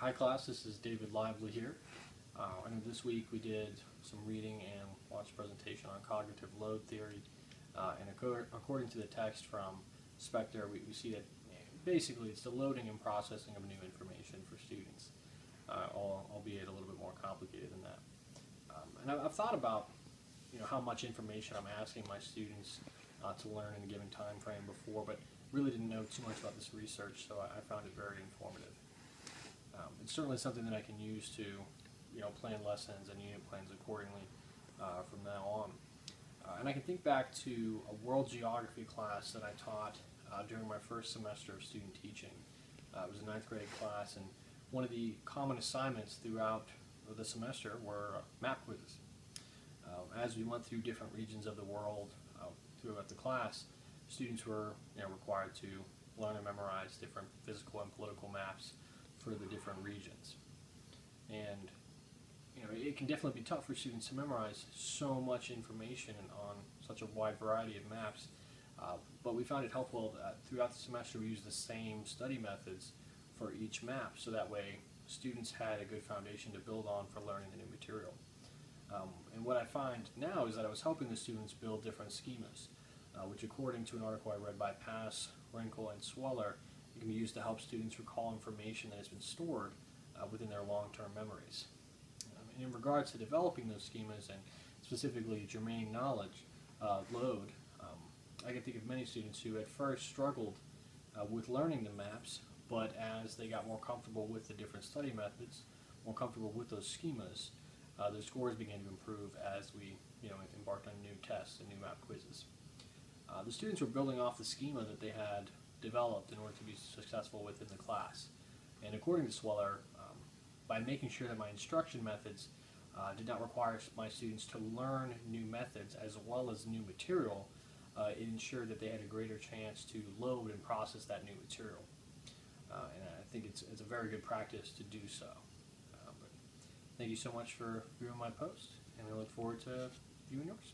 Hi class, this is David Lively here. And this week we did some reading and watched a presentation on cognitive load theory. And according to the text from Spector, we see that basically it's the loading and processing of new information for students, albeit a little bit more complicated than that. And I've thought about how much information I'm asking my students to learn in a given time frame before, but really didn't know too much about this research, so I found it very informative. It's certainly something that I can use to plan lessons and unit plans accordingly from now on. And I can think back to a world geography class that I taught during my first semester of student teaching. It was a 9th grade class, and one of the common assignments throughout the semester were map quizzes. As we went through different regions of the world throughout the class, students were required to learn and memorize different physical and political maps for the different regions. And it can definitely be tough for students to memorize so much information on such a wide variety of maps, but we found it helpful that throughout the semester we used the same study methods for each map, so that way students had a good foundation to build on for learning the new material. And what I find now is that I was helping the students build different schemas, which according to an article I read by Pass, Wrinkle, and Sweller, it can be used to help students recall information that has been stored within their long-term memories. In regards to developing those schemas and specifically germane knowledge load, I can think of many students who at first struggled with learning the maps, but as they got more comfortable with the different study methods, more comfortable with those schemas, their scores began to improve as we embarked on new tests and new map quizzes. The students were building off the schema that they had developed in order to be successful within the class. And according to Sweller, by making sure that my instruction methods did not require my students to learn new methods as well as new material, it ensured that they had a greater chance to load and process that new material. And I think it's a very good practice to do so. But thank you so much for viewing my post, and I look forward to viewing yours.